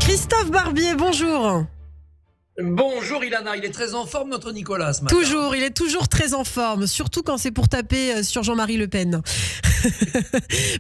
Christophe Barbier, bonjour. Bonjour Ilana, il est très en forme notre Nicolas ce matin. Toujours, il est toujours très en forme, surtout quand c'est pour taper sur Jean-Marie Le Pen.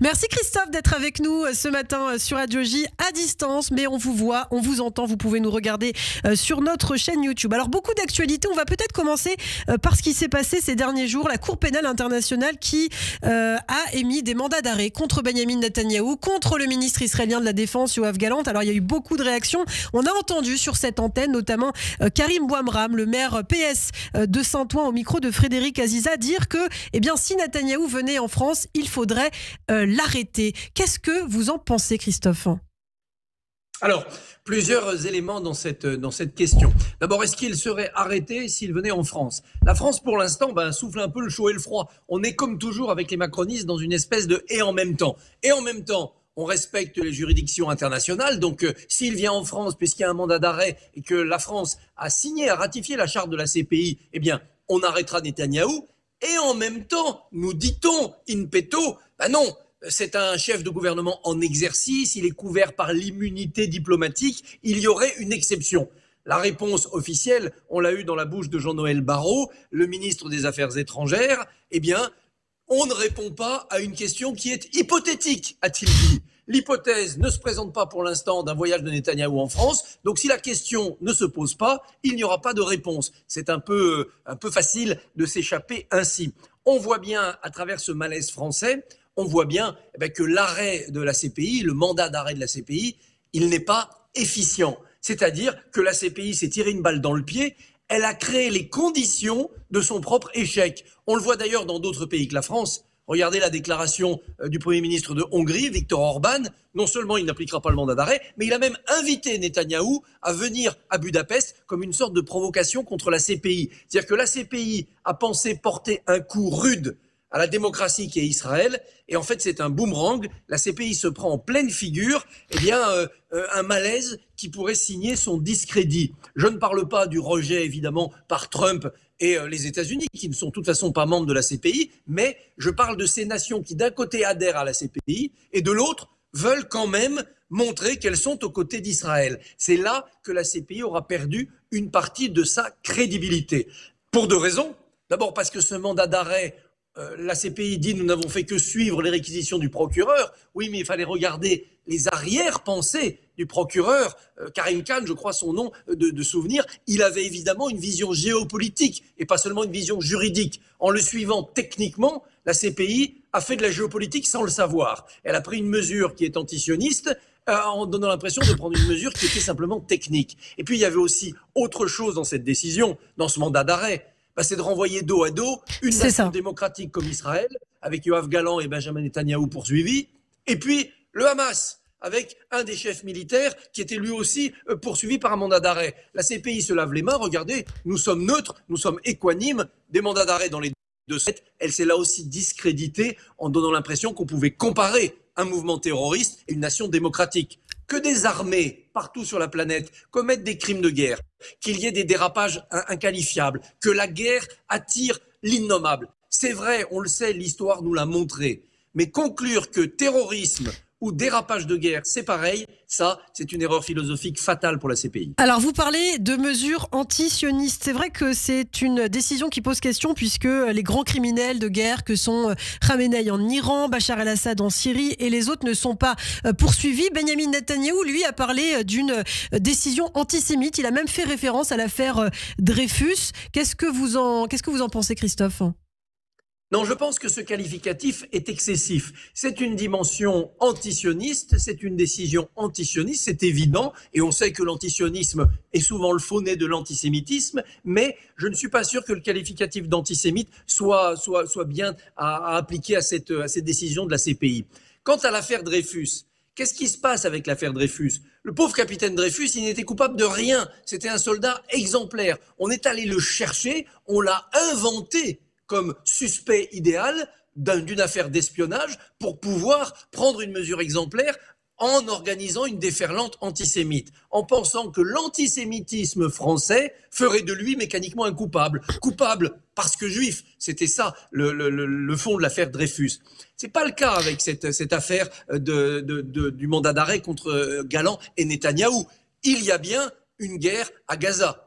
Merci Christophe d'être avec nous ce matin sur Radio J à distance, mais on vous voit, on vous entend, vous pouvez nous regarder sur notre chaîne YouTube. Alors beaucoup d'actualités, on va peut-être commencer par ce qui s'est passé ces derniers jours. La Cour pénale internationale qui a émis des mandats d'arrêt contre Benyamin Netanyahou, contre le ministre israélien de la Défense Yoav Gallant. Alors il y a eu beaucoup de réactions, on a entendu sur cette antenne notamment Karim Bouamram, le maire PS de Saint-Ouen, au micro de Frédéric Aziza, dire que si Netanyahou venait en France, il faudrait l'arrêter. Qu'est-ce que vous en pensez, Christophe ? Alors, plusieurs éléments dans cette question. D'abord, est-ce qu'il serait arrêté s'il venait en France ? La France, pour l'instant, souffle un peu le chaud et le froid. On est comme toujours avec les macronistes dans une espèce de « et en même temps ». Et en même temps, on respecte les juridictions internationales. Donc, s'il vient en France, puisqu'il y a un mandat d'arrêt et que la France a signé, a ratifié la charte de la CPI, eh bien, on arrêtera Netanyahou. Et en même temps, nous dit-on, in petto, non, c'est un chef de gouvernement en exercice, il est couvert par l'immunité diplomatique, il y aurait une exception. La réponse officielle, on l'a eue dans la bouche de Jean-Noël Barrot, le ministre des Affaires étrangères, eh bien, on ne répond pas à une question qui est hypothétique, a-t-il dit. L'hypothèse ne se présente pas pour l'instant d'un voyage de Netanyahou en France. Donc, si la question ne se pose pas, il n'y aura pas de réponse. C'est un peu facile de s'échapper ainsi. On voit bien, à travers ce malaise français, on voit bien que l'arrêt de la CPI, le mandat d'arrêt de la CPI, il n'est pas efficient. C'est-à-dire que la CPI s'est tiré une balle dans le pied. Elle a créé les conditions de son propre échec. On le voit d'ailleurs dans d'autres pays que la France. Regardez la déclaration du Premier ministre de Hongrie, Viktor Orban. Non seulement il n'appliquera pas le mandat d'arrêt, mais il a même invité Netanyahou à venir à Budapest comme une sorte de provocation contre la CPI. C'est-à-dire que la CPI a pensé porter un coup rude à la démocratie qui est Israël, et en fait c'est un boomerang. La CPI se prend en pleine figure, un malaise qui pourrait signer son discrédit. Je ne parle pas du rejet évidemment par Trump et les États-Unis, qui ne sont de toute façon pas membres de la CPI, mais je parle de ces nations qui d'un côté adhèrent à la CPI et de l'autre veulent quand même montrer qu'elles sont aux côtés d'Israël. C'est là que la CPI aura perdu une partie de sa crédibilité. Pour deux raisons. D'abord parce que ce mandat d'arrêt, la CPI dit « nous n'avons fait que suivre les réquisitions du procureur ». Oui, mais il fallait regarder les arrière-pensées du procureur. Karim Khan, je crois son nom de souvenir, il avait évidemment une vision géopolitique et pas seulement une vision juridique. En le suivant techniquement, la CPI a fait de la géopolitique sans le savoir. Elle a pris une mesure qui est antisioniste en donnant l'impression de prendre une mesure qui était simplement technique. Et puis il y avait aussi autre chose dans cette décision, dans ce mandat d'arrêt. C'est de renvoyer dos à dos une nation démocratique comme Israël, avec Yoav Gallant et Benjamin Netanyahou poursuivis, et puis le Hamas, avec un des chefs militaires qui était lui aussi poursuivi par un mandat d'arrêt. La CPI se lave les mains, regardez, nous sommes neutres, nous sommes équanimes, des mandats d'arrêt dans les deux sets. Elle s'est là aussi discréditée en donnant l'impression qu'on pouvait comparer un mouvement terroriste et une nation démocratique. Que des armées partout sur la planète commettent des crimes de guerre, qu'il y ait des dérapages inqualifiables, que la guerre attire l'innommable. C'est vrai, on le sait, l'histoire nous l'a montré. Mais conclure que terrorisme ou dérapage de guerre, c'est pareil, ça, c'est une erreur philosophique fatale pour la CPI. Alors, vous parlez de mesures anti-sionistes. C'est vrai que c'est une décision qui pose question puisque les grands criminels de guerre que sont Khamenei en Iran, Bachar el-Assad en Syrie et les autres ne sont pas poursuivis. Benyamin Netanyahou, lui, a parlé d'une décision antisémite. Il a même fait référence à l'affaire Dreyfus. Qu'est-ce que vous en pensez, Christophe ? Non, je pense que ce qualificatif est excessif. C'est une dimension antisioniste, c'est une décision antisioniste, c'est évident, et on sait que l'antisionisme est souvent le faux-nez de l'antisémitisme, mais je ne suis pas sûr que le qualificatif d'antisémite soit bien à appliquer à cette décision de la CPI. Quant à l'affaire Dreyfus, qu'est-ce qui se passe avec l'affaire Dreyfus ? Le pauvre capitaine Dreyfus, il n'était coupable de rien, c'était un soldat exemplaire. On est allé le chercher, on l'a inventé comme suspect idéal d'une affaire d'espionnage pour pouvoir prendre une mesure exemplaire en organisant une déferlante antisémite, en pensant que l'antisémitisme français ferait de lui mécaniquement un coupable. Coupable parce que juif. C'était ça le fond de l'affaire Dreyfus. C'est pas le cas avec cette affaire du mandat d'arrêt contre Galland et Netanyahou. Il y a bien une guerre à Gaza.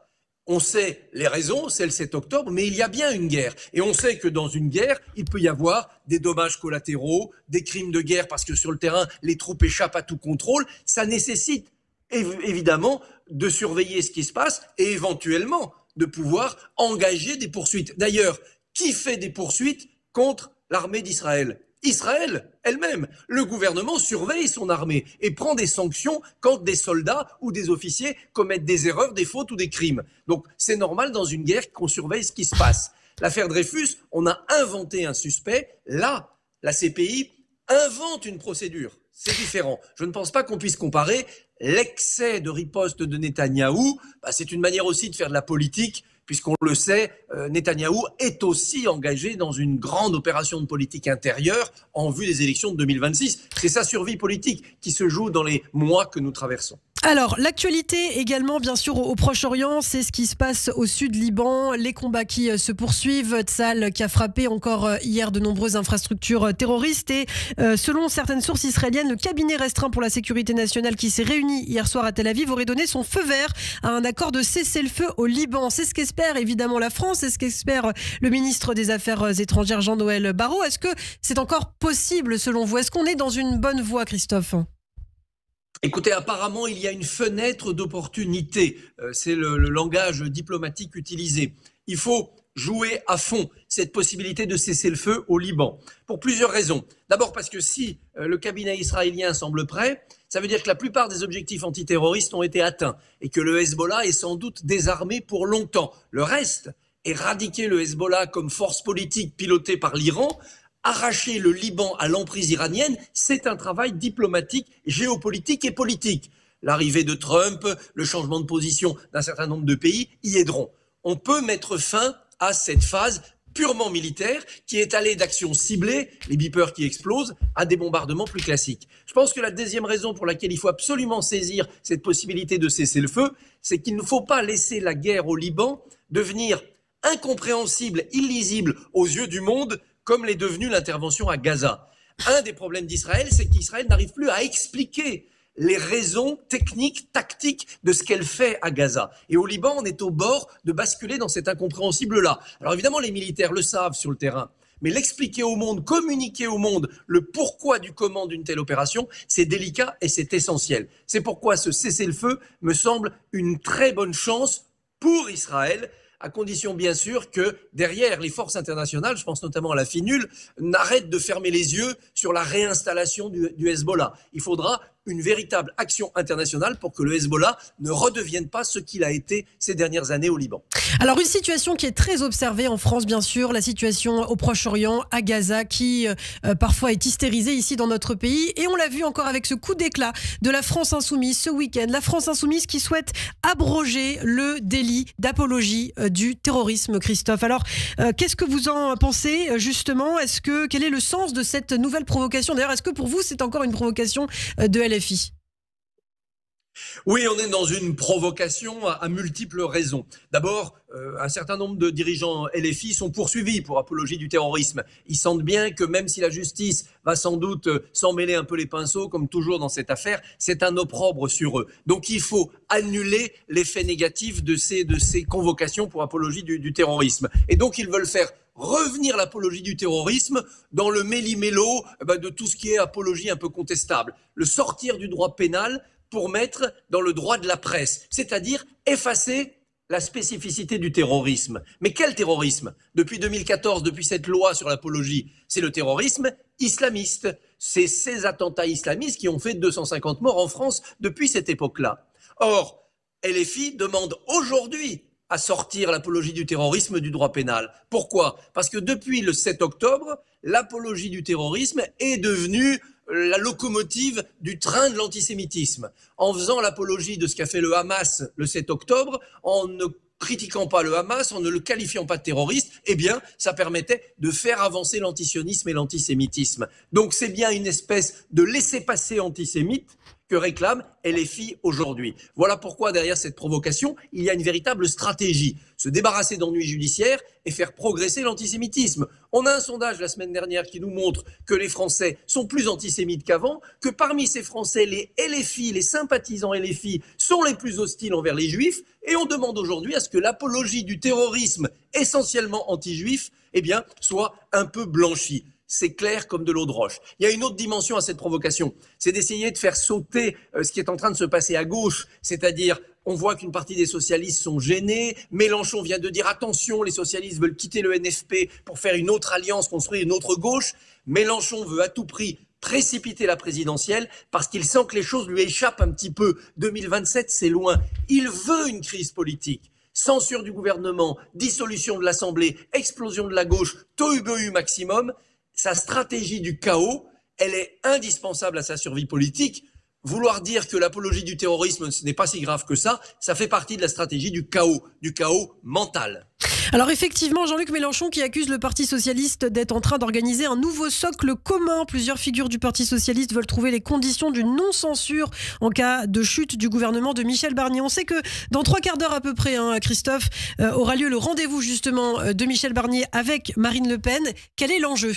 On sait les raisons, c'est le 7 octobre, mais il y a bien une guerre. Et on sait que dans une guerre, il peut y avoir des dommages collatéraux, des crimes de guerre, parce que sur le terrain, les troupes échappent à tout contrôle. Ça nécessite évidemment de surveiller ce qui se passe et éventuellement de pouvoir engager des poursuites. D'ailleurs, qui fait des poursuites contre l'armée d'Israël ? Israël elle-même. Le gouvernement surveille son armée et prend des sanctions quand des soldats ou des officiers commettent des erreurs, des fautes ou des crimes. Donc c'est normal dans une guerre qu'on surveille ce qui se passe. L'affaire Dreyfus, on a inventé un suspect. Là, la CPI invente une procédure. C'est différent. Je ne pense pas qu'on puisse comparer l'excès de riposte de Netanyahou. C'est une manière aussi de faire de la politique. Puisqu'on le sait, Netanyahou est aussi engagé dans une grande opération de politique intérieure en vue des élections de 2026. C'est sa survie politique qui se joue dans les mois que nous traversons. Alors, l'actualité également, bien sûr, au Proche-Orient, c'est ce qui se passe au sud Liban, les combats qui se poursuivent, Tsahal qui a frappé encore hier de nombreuses infrastructures terroristes et selon certaines sources israéliennes, le cabinet restreint pour la sécurité nationale qui s'est réuni hier soir à Tel Aviv aurait donné son feu vert à un accord de cessez-le-feu au Liban. C'est ce qu'espère évidemment la France, c'est ce qu'espère le ministre des Affaires étrangères Jean-Noël Barrot. Est-ce que c'est encore possible selon vous ? Est-ce qu'on est dans une bonne voie, Christophe ? Écoutez, apparemment, il y a une fenêtre d'opportunité. C'est le langage diplomatique utilisé. Il faut jouer à fond cette possibilité de cesser le feu au Liban, pour plusieurs raisons. D'abord parce que si le cabinet israélien semble prêt, ça veut dire que la plupart des objectifs antiterroristes ont été atteints et que le Hezbollah est sans doute désarmé pour longtemps. Le reste, éradiquer le Hezbollah comme force politique pilotée par l'Iran, arracher le Liban à l'emprise iranienne, c'est un travail diplomatique, géopolitique et politique. L'arrivée de Trump, le changement de position d'un certain nombre de pays y aideront. On peut mettre fin à cette phase purement militaire qui est allée d'actions ciblées, les beepers qui explosent, à des bombardements plus classiques. Je pense que la deuxième raison pour laquelle il faut absolument saisir cette possibilité de cesser le feu, c'est qu'il ne faut pas laisser la guerre au Liban devenir incompréhensible, illisible aux yeux du monde, comme l'est devenue l'intervention à Gaza. Un des problèmes d'Israël, c'est qu'Israël n'arrive plus à expliquer les raisons techniques, tactiques de ce qu'elle fait à Gaza. Et au Liban, on est au bord de basculer dans cet incompréhensible-là. Alors évidemment, les militaires le savent sur le terrain, mais l'expliquer au monde, communiquer au monde le pourquoi du comment d'une telle opération, c'est délicat et c'est essentiel. C'est pourquoi ce cessez-le-feu me semble une très bonne chance pour Israël, à condition bien sûr que derrière les forces internationales, je pense notamment à la FINUL, n'arrêtent de fermer les yeux sur la réinstallation du Hezbollah. Il faudra une véritable action internationale pour que le Hezbollah ne redevienne pas ce qu'il a été ces dernières années au Liban. Alors une situation qui est très observée en France, bien sûr, la situation au Proche-Orient, à Gaza, qui parfois est hystérisée ici dans notre pays. Et on l'a vu encore avec ce coup d'éclat de la France Insoumise ce week-end. La France Insoumise qui souhaite abroger le délit d'apologie du terrorisme, Christophe. Alors, qu'est-ce que vous en pensez justement ? Quel est le sens de cette nouvelle provocation ? D'ailleurs, est-ce que pour vous, c'est encore une provocation de LFI ? Oui, on est dans une provocation à multiples raisons. D'abord, un certain nombre de dirigeants LFI sont poursuivis pour apologie du terrorisme. Ils sentent bien que même si la justice va sans doute s'en mêler un peu les pinceaux, comme toujours dans cette affaire, c'est un opprobre sur eux. Donc il faut annuler l'effet négatif de ces convocations pour apologie du terrorisme. Et donc ils veulent faire revenir l'apologie du terrorisme dans le méli-mélo de tout ce qui est apologie un peu contestable. Le sortir du droit pénal pour mettre dans le droit de la presse, c'est-à-dire effacer la spécificité du terrorisme. Mais quel terrorisme ? Depuis 2014, depuis cette loi sur l'apologie, c'est le terrorisme islamiste. C'est ces attentats islamistes qui ont fait 250 morts en France depuis cette époque-là. Or, LFI demande aujourd'hui à sortir l'apologie du terrorisme du droit pénal. Pourquoi ? Parce que depuis le 7 octobre, l'apologie du terrorisme est devenue la locomotive du train de l'antisémitisme. En faisant l'apologie de ce qu'a fait le Hamas le 7 octobre, on ne critiquant pas le Hamas, en ne le qualifiant pas de terroriste, eh bien, ça permettait de faire avancer l'antisionisme et l'antisémitisme. Donc c'est bien une espèce de laissez-passer antisémite que réclament LFI aujourd'hui. Voilà pourquoi derrière cette provocation, il y a une véritable stratégie. Se débarrasser d'ennuis judiciaires et faire progresser l'antisémitisme. On a un sondage la semaine dernière qui nous montre que les Français sont plus antisémites qu'avant, que parmi ces Français, les LFI, les sympathisants LFI, sont les plus hostiles envers les Juifs, et on demande aujourd'hui à ce que l'apologie du terrorisme, essentiellement anti-juif, eh bien, soit un peu blanchie. C'est clair comme de l'eau de roche. Il y a une autre dimension à cette provocation, c'est d'essayer de faire sauter ce qui est en train de se passer à gauche, c'est-à-dire on voit qu'une partie des socialistes sont gênés. Mélenchon vient de dire attention, les socialistes veulent quitter le NFP pour faire une autre alliance, construire une autre gauche. Mélenchon veut à tout prix précipiter la présidentielle parce qu'il sent que les choses lui échappent un petit peu. 2027, c'est loin. Il veut une crise politique. Censure du gouvernement, dissolution de l'Assemblée, explosion de la gauche, tohu-bohu maximum. Sa stratégie du chaos, elle est indispensable à sa survie politique. Vouloir dire que l'apologie du terrorisme, ce n'est pas si grave que ça fait partie de la stratégie du chaos mental. Alors effectivement, Jean-Luc Mélenchon qui accuse le Parti Socialiste d'être en train d'organiser un nouveau socle commun. Plusieurs figures du Parti Socialiste veulent trouver les conditions d'une non-censure en cas de chute du gouvernement de Michel Barnier. On sait que dans 3 quarts d'heure à peu près, Christophe, aura lieu le rendez-vous justement de Michel Barnier avec Marine Le Pen. Quel est l'enjeu ?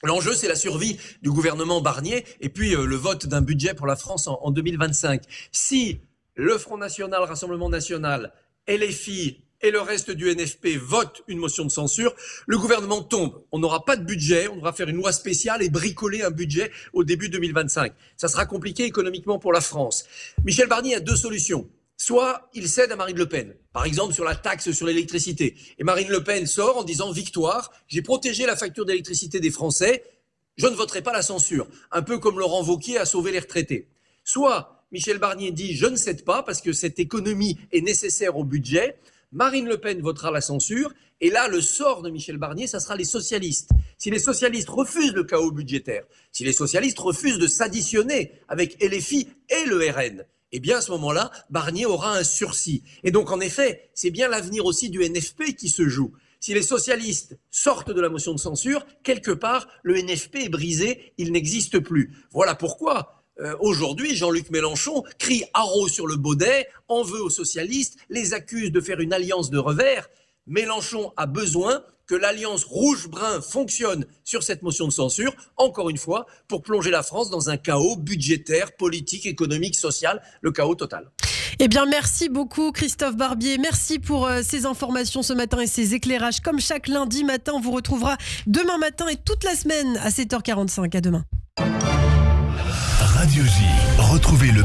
L'enjeu, c'est la survie du gouvernement Barnier et puis le vote d'un budget pour la France en 2025. Si le Front National, Rassemblement National, LFI et le reste du NFP votent une motion de censure, le gouvernement tombe. On n'aura pas de budget, on devra faire une loi spéciale et bricoler un budget au début 2025. Ça sera compliqué économiquement pour la France. Michel Barnier a 2 solutions. Soit il cède à Marine Le Pen, par exemple sur la taxe sur l'électricité. Et Marine Le Pen sort en disant « Victoire, j'ai protégé la facture d'électricité des Français, je ne voterai pas la censure ». Un peu comme Laurent Wauquiez a sauvé les retraités. Soit Michel Barnier dit « Je ne cède pas parce que cette économie est nécessaire au budget ». Marine Le Pen votera la censure. Et là, le sort de Michel Barnier, ça sera les socialistes. Si les socialistes refusent le chaos budgétaire, si les socialistes refusent de s'additionner avec LFI et le RN, eh bien, à ce moment-là, Barnier aura un sursis. Et donc, en effet, c'est bien l'avenir aussi du NFP qui se joue. Si les socialistes sortent de la motion de censure, quelque part, le NFP est brisé, il n'existe plus. Voilà pourquoi, aujourd'hui, Jean-Luc Mélenchon crie haro sur le baudet, en veut aux socialistes, les accuse de faire une alliance de revers. Mélenchon a besoin que l'alliance rouge-brun fonctionne sur cette motion de censure, encore une fois, pour plonger la France dans un chaos budgétaire, politique, économique, social, le chaos total. Eh bien, merci beaucoup Christophe Barbier. Merci pour ces informations ce matin et ces éclairages. Comme chaque lundi matin, on vous retrouvera demain matin et toute la semaine à 7h45. À demain. Radio J. Retrouvez le